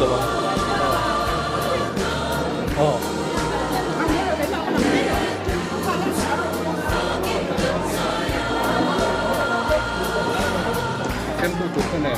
rồi mà. Em tôi chụp cái này.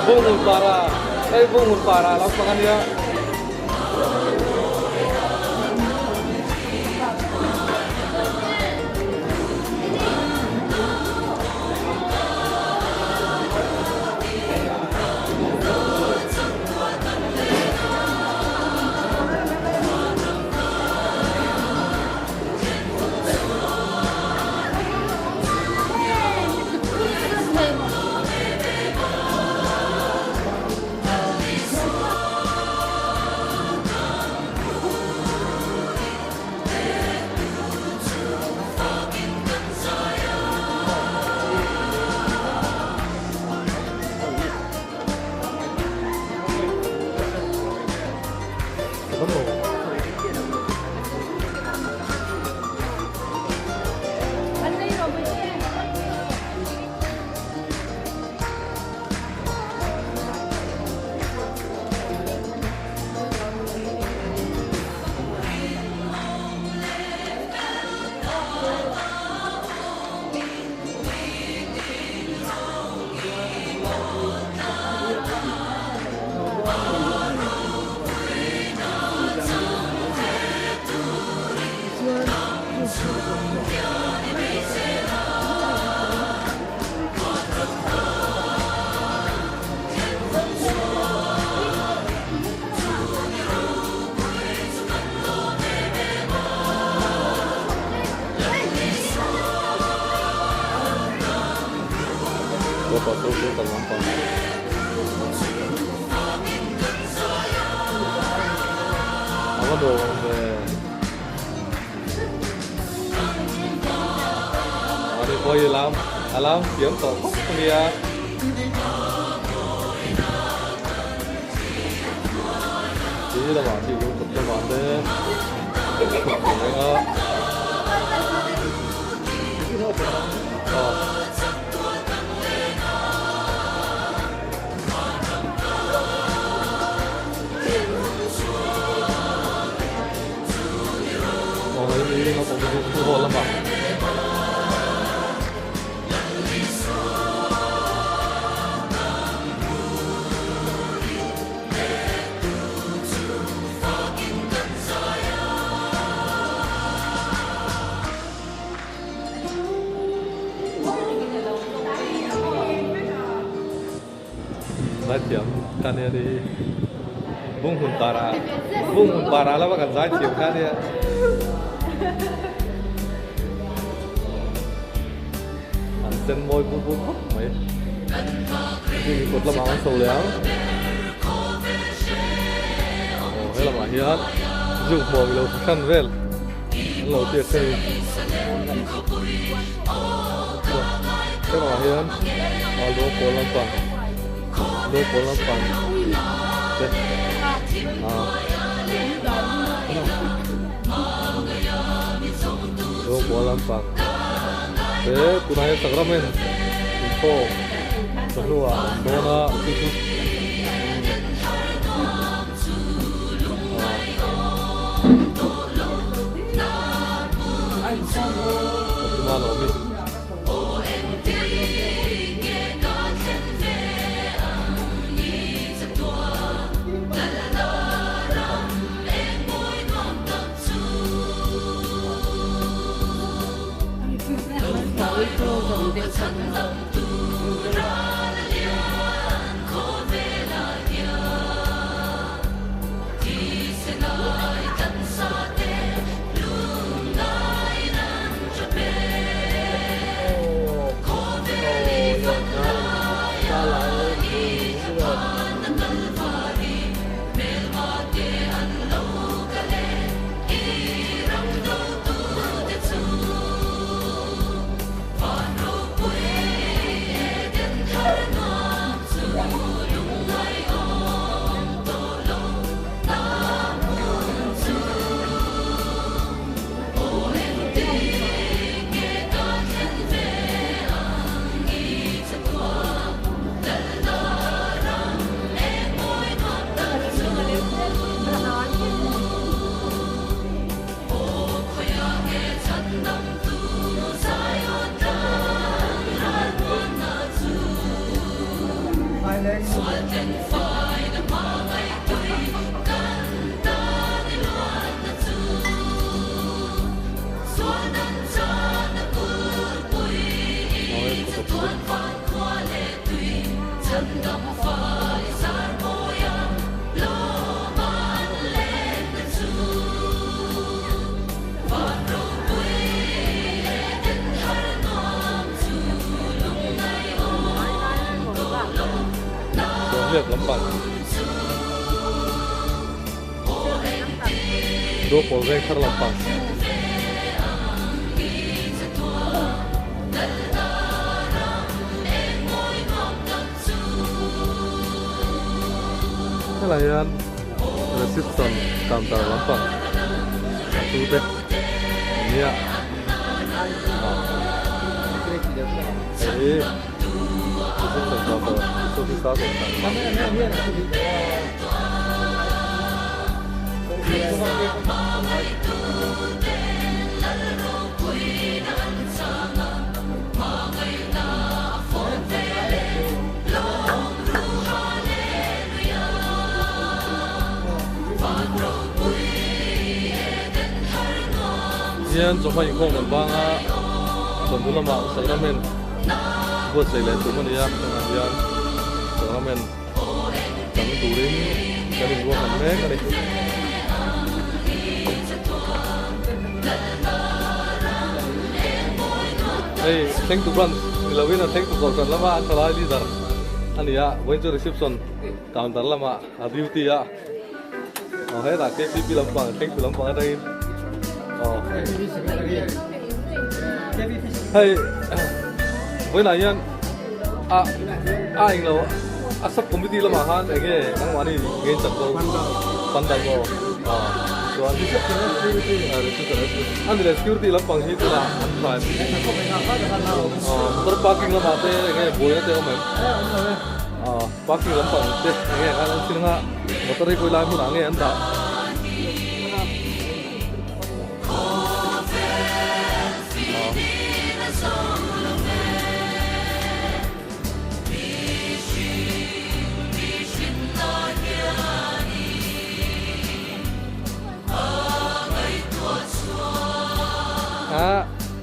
Bungun para, bungun para, lapangan dia. Bapak tuh terlampau. Apa dong? Đi coi gì làm? Làm kiếm tổ quốc đi à? Chỉ là bảo thì cũng cho bạn đấy. Ini nó cũng thu hồi lắm bạn. Giải chiếm cái này đi bung hùn para là bạn cần giải chiếm cái này. Chân môi bút khóc mấy thì cột là máu sầu léo thế là mà hiến dùng mồm lâu khăn về lâu tiệt thì thế là hiến lúa cố lắm toàn đấy lúa cố lắm toàn thế cũng hay sạc ramen itu semua dona itu gimana mi Hãy subscribe cho kênh Ghiền Mì Gõ để không bỏ lỡ Việc lắm bạn. Đua cổ gây thật lắm bạn. Thế là yan reception counter lắm bạn. Tu deh. Ini ya. Reception counter. Itu bisa Yan coba ikut kembang tentu lama sekarang buat saya lihat cuma dia kemudian sekarang kami turun kami dua kami kali hey thank you friend dilawin thank you for lama antara leader ani ya going to reception counter lama duty ya oh hey tak ke pipi lampang thank you lampang ada ini oh hey với lại nhân anh là sắp committee là mà han anh nghe nắng mà đi nghe chặt đâu pan đầu so anh anh là security lắm bằng như là anh phải motor parking là mà thế nghe bồi thế không em parking lắm bằng thế nghe anh xin nga motor đi coi lại muốn nghe anh ta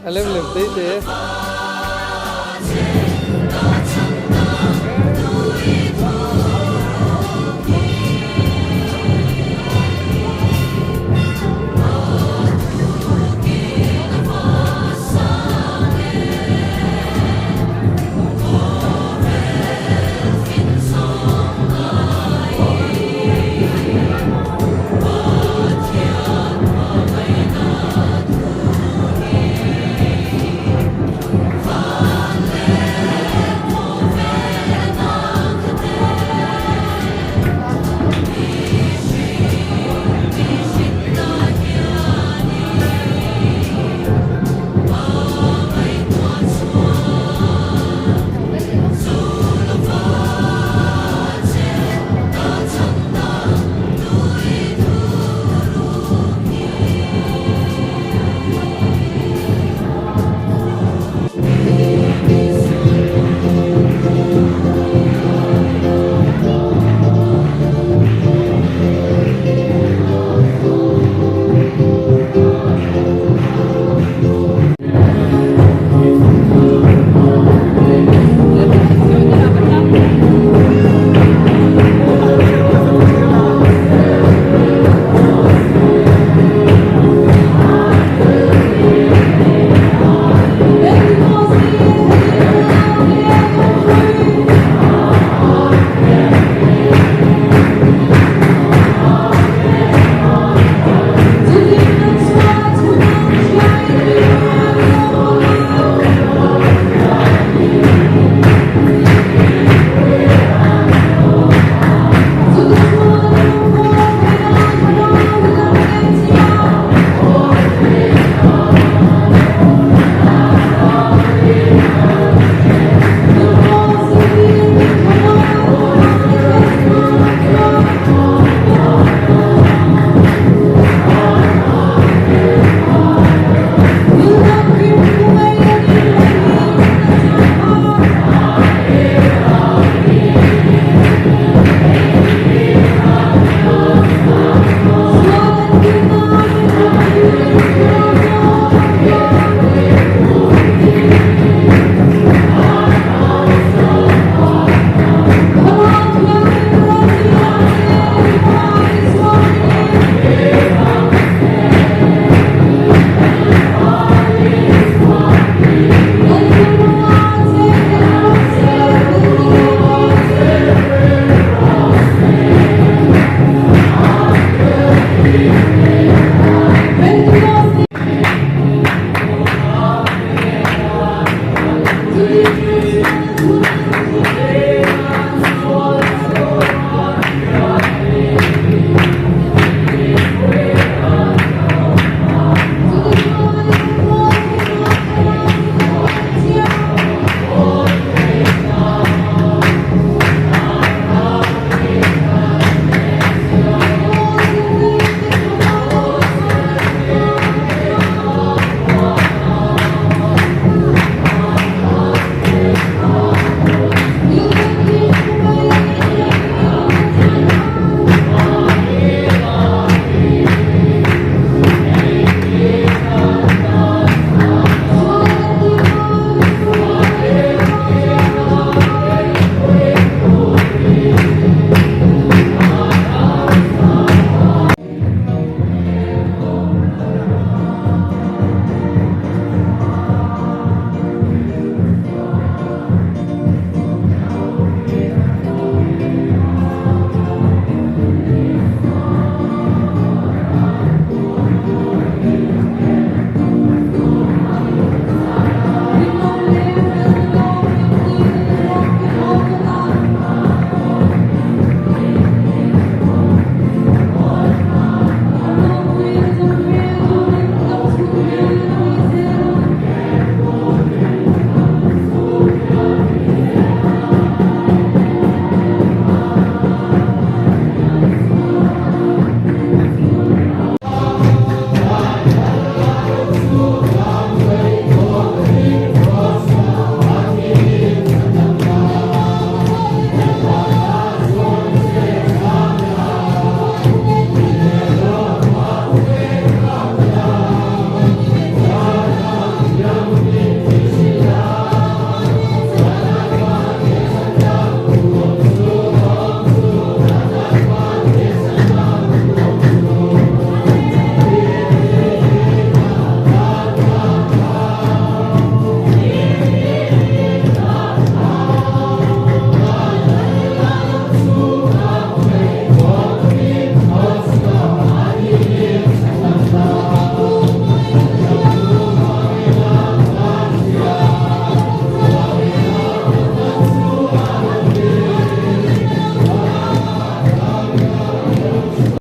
anh lên tí thế